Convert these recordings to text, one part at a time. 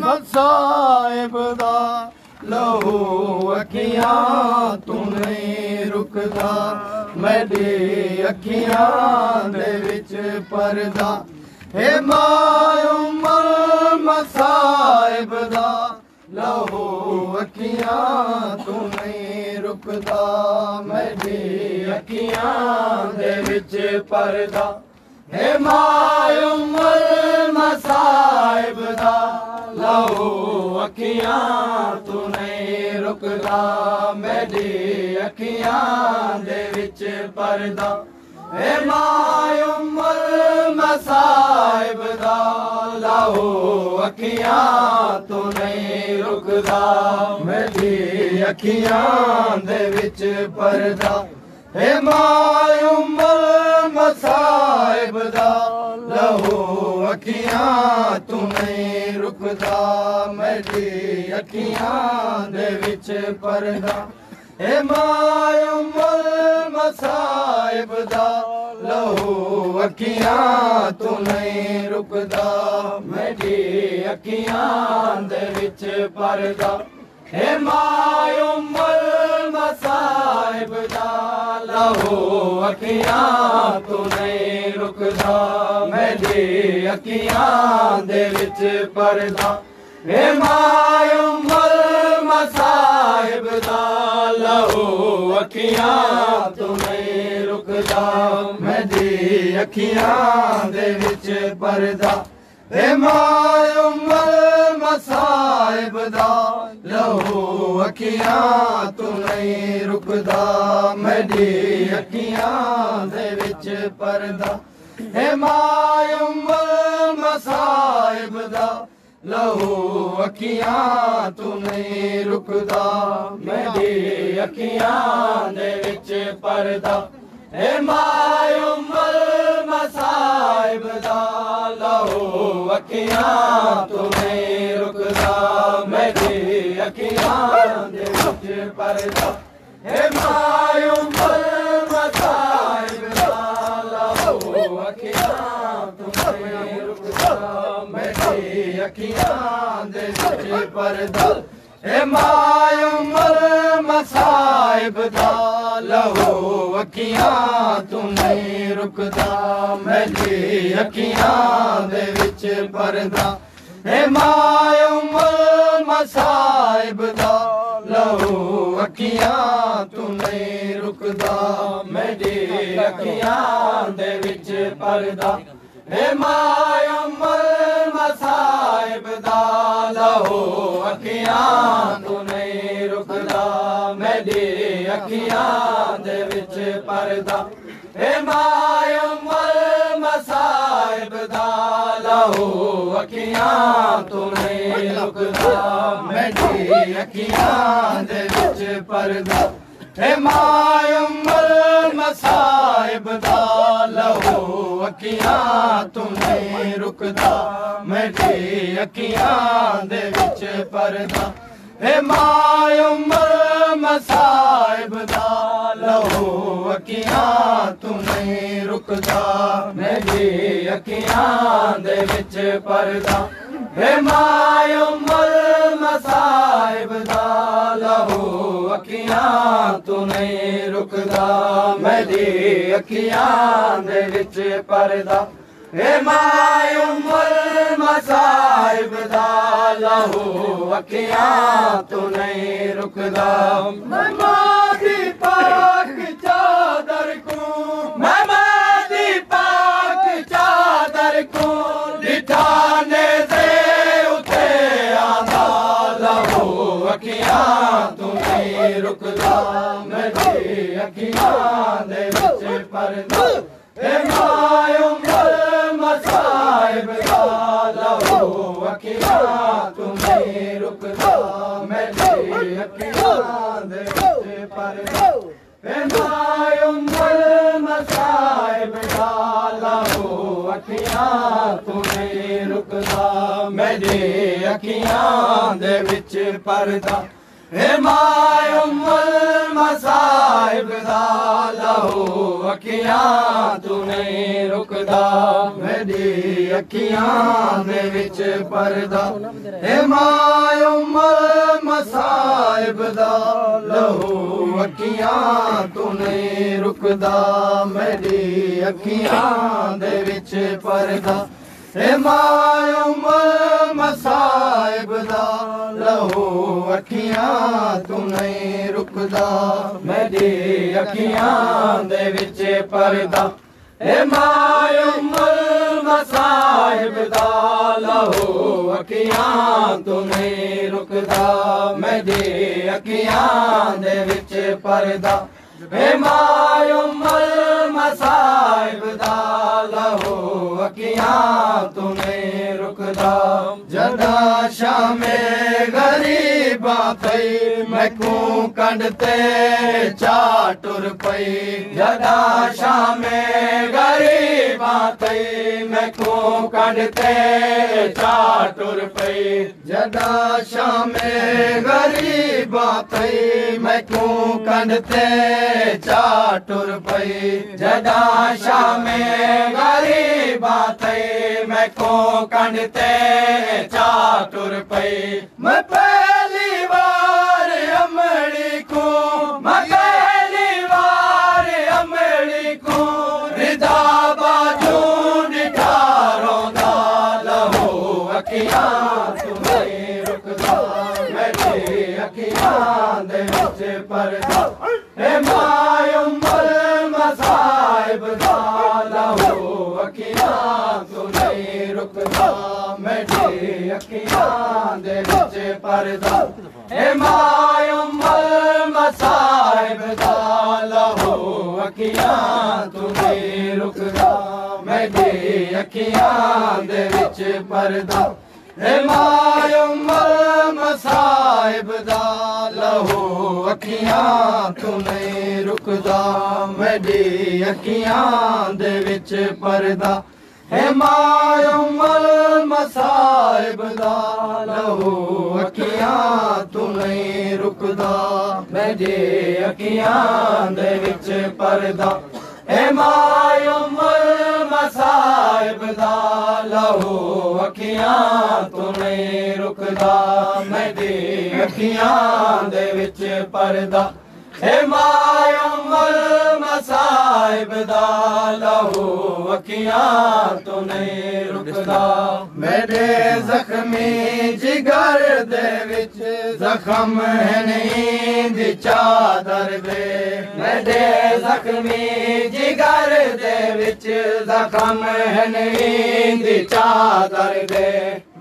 मसाइब दा लहू अखियां तू नहीं रुकदा मेरी अखियां दे विच परदा हे मायूमल मसाइब दा लहू अखियां तू नहीं रुकदा मेरी अखियां दे विच परदा हे मायूमल मसाइब दा लहू अखियां तू नहीं रुकदा मेरी अखियां दे विच परदा हे मायूमल मसाइब दा लहू अखियां तू नहीं रुकदा मेरी अखियां दे विच परदा हे मायूमल मसाइब दा लहू अखियां तू नहीं रुकदा मेरी अखियां दे विच परदा हे मायूमल मसाइब दा लहू अखियां तू नहीं रुकदा मेरी अखियां दे विच परदा हे मायूमल मसाइब दा लहू अखियां तू नहीं रुकदा मेरी अखियां दे विच परदा हे मायूमल मसाइब दा लहू अखियां तू नहीं रुकदा मेरी अखियां दे विच परदा हे मायूमल मसाइब दा लहू अखियां तू नहीं रुकदा मेरी अखियां दे विच परदा हे मायूमल मसाइब दा लहू अखियां तू नहीं रुकदा मेरी अखियां दे विच परदा हे मायूमल मसाइब दा लहू अखियां तू नहीं रुकदा मेरी अखियां दे विच परदा हे मायूमल मसाइब दा लहू अखियां तू नहीं रुकदा मेरी अखियां दे विच परदा हे मायूमल मसाइब दा लहू अखियां तू नहीं रुकदा मेरी अखियां दे विच परदा हे मायूमल मसाइब दा लहू अखियां तू नहीं रुकदा मेरी अखियां दे विच परदा हे मायूमल मसाइब दा लहू अखियां तू नहीं रुकदा मेरी अखियां दे विच परदा हे मायूमल मसाइब दा लहू अखियां तू नहीं रुकदा मेरी अखियां दे विच परदा हे मायूमल मसाइब दा लहू अखियां तू नहीं रुकदा मेरी अखियां दे विच परदा हे मायूमल मसाइब दा लहू अखियां तू नहीं रुकदा मेरी अखियां दे विच परदा हे मायूमल मसाइब दा लहू अखियां तू नहीं रुकदा मेरी अखियां दे विच परदा हे मायूमल मसाइब दा लहू अखियां तू नहीं रुकदा महमादी पाक चादर को महमादी पाक चादर को लिठाने से उठे आंदा लहू अखियां तू नहीं रुकदा मेरी अखियां दे विच परदा हे मायूमल मसाइब दा लहू अखियां तू नहीं रुकदा मेरी अखियां दे विच परदा हे मायूमल मसाइब दा लहू अखियां तू नहीं रुकदा मेरी अखियां दे विच परदा हिमायुल मसाइब दा लहू अखियां तू नहीं रुकदा मेरी अखियां दे विच परदा हिमायुल मसाइब दा लहू अखियां तू नहीं रुकदा मेरी अखियां दे विच परदा हिमायुल मसाइब दा लहू अखियां तू नहीं रुकदा मेरी अखियां दे विच परदा हिमायुल मसाइब दा लहू अखियां तू नहीं रुकदा मेरी अखियां दे विच परदा हिमायुल मसाइब दा लहू अखियां तू नहीं रुकदा जदा शामे गरीबा पई मैकू कंडते चा टुर पई जदा शामे गरीबा पई मैकू कंडते चा टुर पई जदा शामे गरीबा पई मैकू कंडते चा टुर पई जदा शामे गरीबा थई मैको कंडते चा टुर पई मैं पहली बार अमड़ी को मैं पहली बार अमड़ी को रिदा बाजू डिठा रोंदा लहू अखियां तू नहीं रुकदा मेरी अखियां दे विच परदा हिमायुल मसाइब दा लहू अखियां तू नहीं रुकदा मेरी अखियां दे विच परदा हिमायुल मसाइब दा लहू अखियां तू नहीं रुकदा मेरी अखियां दे विच परदा हिमायुल मसाइब दा लहू अखियां तू नहीं रुकदा मेरी अखियां दे विच परदा हिमायुल मसाइब दा लहू अखियां तू नहीं रुकदा मेरी अखियां दे विच परदा हिमायुल मसाइब दा लहू अखियां तू नहीं रुकदा मेरी अखियां दे विच परदा हिमायुल मसाइब दा लहू अखियां तू नहीं रुकदा मेरे जख्मी जिगर दे विच जख्म है नींद चादर दे मेरे जख्मी जिगर दे विच जख्म है नींद चादर दे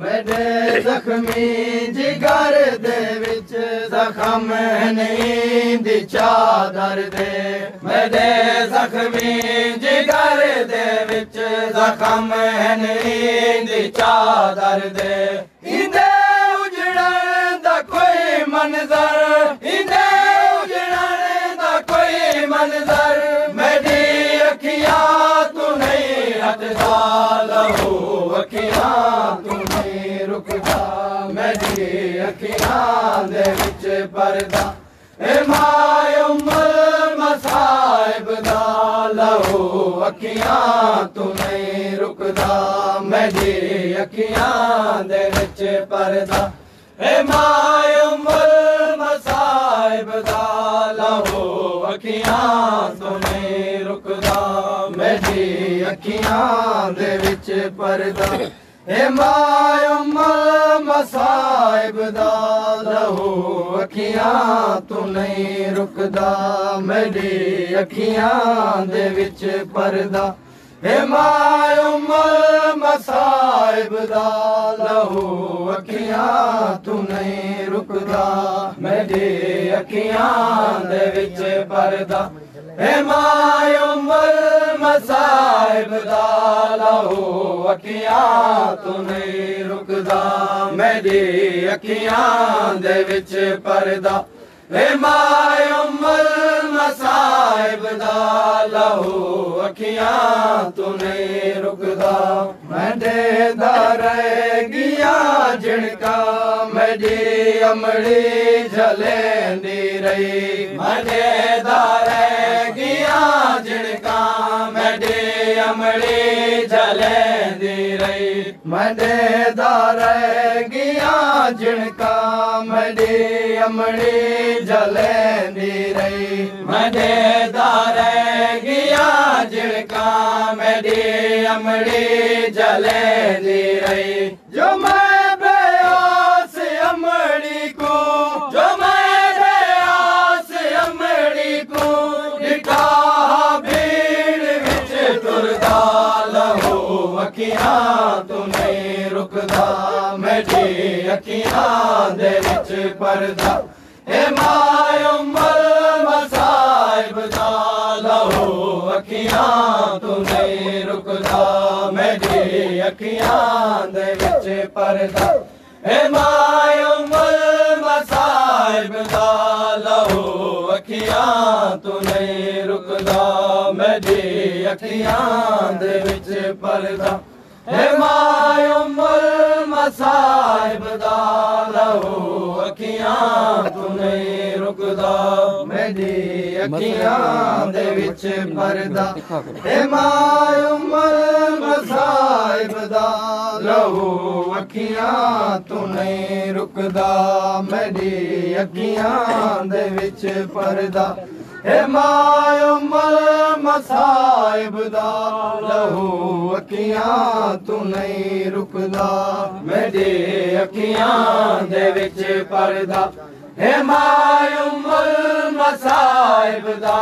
मेरे जख्मी जिगर दे विच जख्म है नींद चादर दे मेरे जख्मी जिगर दे विच जख्म है नींद चादर दे इंदे उजड़न दा कोई मंजर इंदे उजड़न दा कोई मंजर मेरी अखियां तू नहीं हटदा लहू अखियां तू नहीं रुकदा मेरी अखियां दे विच परदा हिमायुल मसाइब दा लहू अखियां तू नहीं रुकदा मेरी अखियां दे विच परदा हिमायुल मसाइब दा लहू अखियां तू नहीं रुकदा मेरी अखियां दे विच परदा हिमायुल मसाइब दा लहू अखियां तू नहीं रुकदा मेरी अखियां दे विच परदा हिमायुल मसाइब दा लहू अखियां तू नहीं रुकदा मेरी अखियां दे विच परदा हिमायुल मसाइब दा लहू अखियां तू नहीं रुकदा मेरी अखियां दे विच परदा माए उम्मल मसाइब दा लहू अखियां तू नहीं रुकदा मेरे दा रह गया जिनका मेरी अमड़ी झलेंदी रही मेरे दा रह गया जिनका मेरी अमड़ी झलेंदी रही मेरे दा रह गया जिनका मेरी अमड़ी झलेंदी रही मेरे दा रह गया जिनका मेरी अमड़ी झलेंदी रही जो मैं बेआस अमड़ी को जो मैं बेआस अमड़ी को डिठा भीड़ विच तुरदा लहू अखियां तू नहीं रुकदा मेरी अखियां दे विच परदा माए उम्मल मसाइब दा लहू अखियां तू नहीं रुकदा मेरी अखियां दे विच परदा माए उम्मल मसाइब दा लहू अखियां तू नहीं रुकदा मेरी अखियां दे विच परदा माए उम्मल मसाइब दा लहू अखियां तू नहीं रुकदा मेरी अखियां दे विच परदा माए उम्मल मसाइब दा लहू अखियां तू नहीं रुकदा मेरी अखियां दे विच परदा माए उम्मल मसाइब दा लहू अखियां तू नहीं रुकदा मेरी अखियां दे विच परदा माए उम्मल मसाइब दा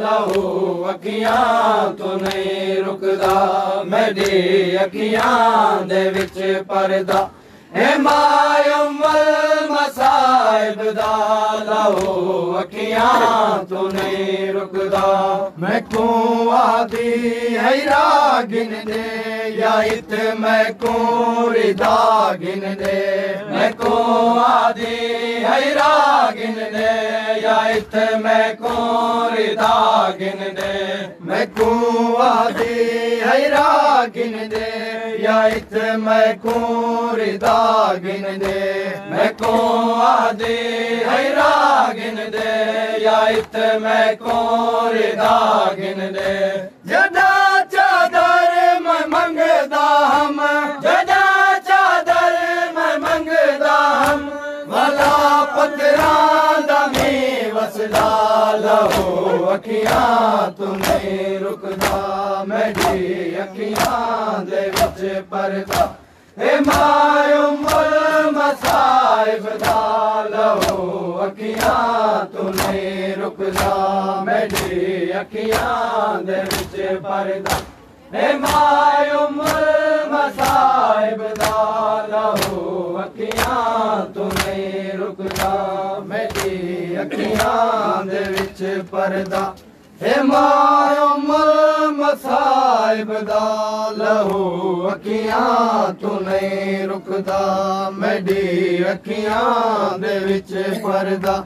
लहू अखियां तू नहीं रुकदा मेरी अखियां दे विच परदा माए उम्मल मसाइब दा लहू अखियां तू नहीं रुकदा मैं को आदि हैरा गिन दे या इत मैं को रिदा गिन दे मैं को आदि हैरा गिन दे या इत मैं को रिदा गिन दे मैं को आदि हैरा गिन दे या इत मैं को रिदा गिन दे मैं को आदि हैरा गिन दे या इत मैं को रिदा गिन दे जदा चादर मैं मंगदा हम जदा चादर मैं मंगदा हम भला पत्थरां दा मी वसदा लहू अखियां तू नहीं रुकदा मेरी अखियां दे विच परदा माए उम्मल मसाइब दा लहू अखियां तू नहीं रुकदा मेरी अखियां दे विच परदा माए उम्मल मसाइब दा लहू अखियां तू नहीं रुकदा मेरी अखियां दे विच परदा माए उम्मल मसाइब दा लहू अखियां तू नहीं रुकदा मेरी अखियां दे विच परदा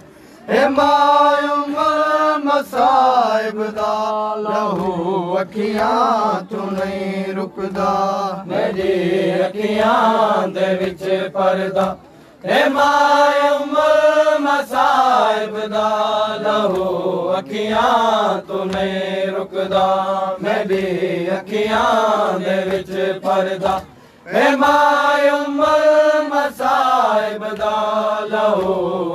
माए उम्मल मसाइब दा लहू अखियां तू नहीं रुकदा मेरी अखियां दे विच परदा माए उम्मल मसाइब दा लहू अखियां तू नहीं रुकदा मेरी अखियां दे विच परदा माए उम्मल मसाइब दा लहू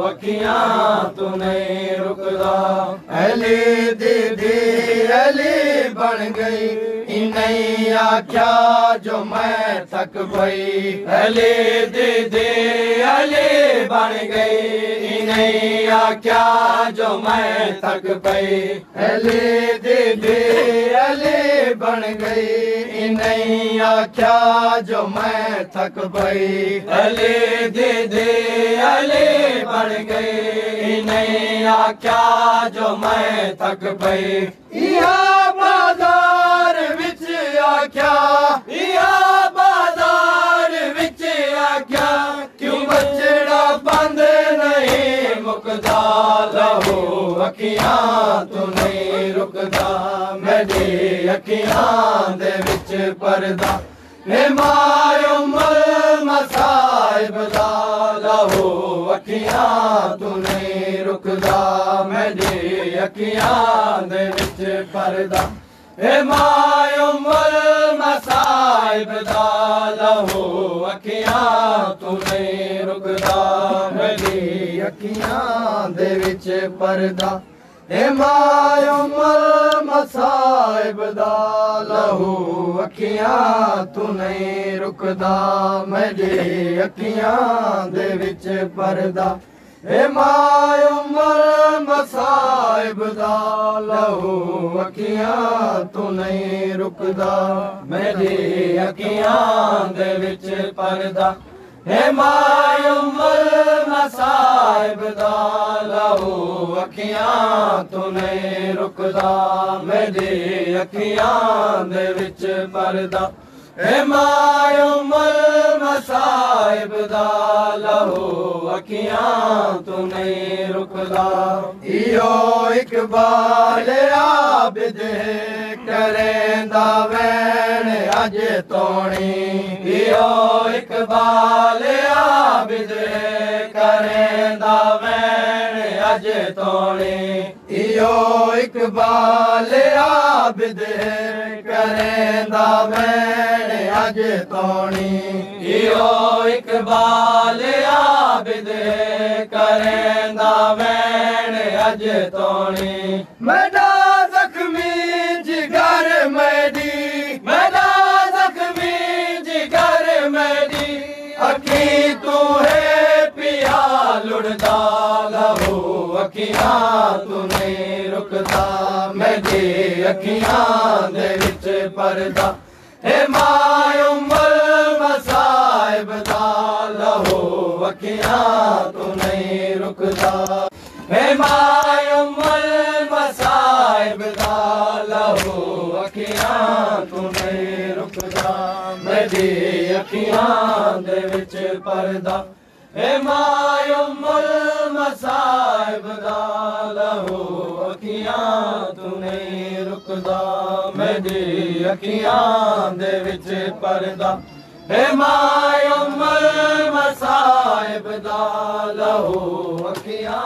अखियां तू नहीं रुकदा अली दीदी अली बन गई नहीं आख्या जो मैं थक गई अली दीदी अली बन गई नहीं आख्या जो मैं थक गई अली दीदी अली बन गई नहीं आख्या जो मैं थक गई अली दीदी अली बन गई नहीं आख्या जो मैं थक गई या बाजार विच आख्या या बाजार विच आख्या क्यों बचड़ा बंद नहीं मुकदा ਅੱਖੀਆਂ ਤੂੰ ਨਹੀਂ ਰੁਕਦਾ ਮੇਰੀ ਅੱਖੀਆਂ ਦੇ ਵਿੱਚ ਪਰਦਾ ਏ ਮਾਇਉਮਲ ਮਸਾਇਬ ਦਾ ਲਹੂ ਅੱਖੀਆਂ ਤੂੰ ਨਹੀਂ ਰੁਕਦਾ ਮੇਰੀ ਅੱਖੀਆਂ ਦੇ ਵਿੱਚ ਪਰਦਾ ਏ ਮਾਇਉਮਲ ਮਸਾਇਬ ਦਾ ਲਹੂ ਅੱਖੀਆਂ ਤੂੰ ਨਹੀਂ ਰੁਕਦਾ ਮੇਰੀ ਅੱਖੀਆਂ ਦੇ ਵਿੱਚ ਪਰਦਾ ਏ ਮਾਇਉਮਲ ਮਸਾਇਬ ਦਾ ਲਹੂ ਅੱਖੀਆਂ ਤੂੰ ਨਹੀਂ ਰੁਕਦਾ ਮੇਰੀ ਅੱਖੀਆਂ ਦੇ ਵਿੱਚ ਪਰਦਾ ਏ ਮਾਇਉਮਲ ਮਸਾਇਬ ਦਾ ਲਹੂ ਅੱਖੀਆਂ ਤੂੰ ਨਹੀਂ ਰੁਕਦਾ ਮੇਰੀ ਅੱਖੀਆਂ ਦੇ ਵਿੱਚ ਪਰਦਾ ਏ ਮਾਇਉਮਲ ਮਸਾਇਬ ਦਾ ਲਹੂ ਅੱਖੀਆਂ ਤੂੰ ਨਹੀਂ ਰੁਕਦਾ ਮੇਰੀ ਅੱਖੀਆਂ ਦੇ ਵਿੱਚ ਪਰਦਾ ਏ ਮਾਇਉਮਲ ਮਸਾਇਬ ਦਾ ਲਹੂ ਅੱਖੀਆਂ ਤੂੰ ਨਹੀਂ ਰੁਕਦਾ ਈਓ ਇਕਬਾਲ ਆਬਿਦ ਕਰੇਂਦਾ ਵੈਣ ਅਜ ਤੋਣੀ ਈਓ ਇਕਬਾਲ ਆਬਿਦ ਕਰੇਂਦਾ ਵੈਣ ਅਜ ਤੋਣੀ ਈਓ ਇਕਬਾਲ ਆਬਿਦ ਕਰੇਂਦਾ ਵੈਣ ਅਜ ਤੋਣੀ ਈਓ ਇਕਬਾਲ ਆਬਿਦ ਕਰੇਂਦਾ ਵੈਣ ਅਜ ਤੋਣੀ ਮੈਡਾ ਜ਼ਖਮੀ ਜਿਗਰ ਮੈਦੀ ਮੈਡਾ ਜ਼ਖਮੀ ਜਿਗਰ ਮੈਦੀ ਅੱਖੀ ਤੂੰ ਹੈ ਪਿਆ ਲੁੜਦਾ ਲਹੂ ਅੱਖੀਆਂ ਤੂੰ ਨਹੀਂ ਰੁਕਦਾ ਮੇਰੀ ਅੱਖੀਆਂ ਦੇ ਵਿੱਚ ਪਰਦਾ ਏ ਮਾਇਉਮਲ ਮਸਾਇਬ ਦਾ ਲਹੂ ਅੱਖੀਆਂ ਤੂੰ ਨਹੀਂ ਰੁਕਦਾ ਏ ਮਾਇਉਮਲ ਮਸਾਇਬ ਦਾ ਲਹੂ ਅੱਖੀਆਂ ਤੂੰ ਨਹੀਂ ਰੁਕਦਾ ਮੇਰੀ ਅੱਖੀਆਂ ਦੇ ਵਿੱਚ ਪਰਦਾ ਏ ਮਾਇਉਮਲ ਮਸਾਇਬ ਦਾ ਲਹੂ ਅੱਖੀਆਂ ਤੂੰ ਨਹੀਂ ਰੁਕਦਾ ਮੇਰੀ ਅੱਖੀਆਂ ਦੇ ਵਿੱਚ ਪਰਦਾ ਏ ਮਾਇਉਮਲ ਮਸਾਇਬ ਦਾ ਲਹੂ ਅੱਖੀਆਂ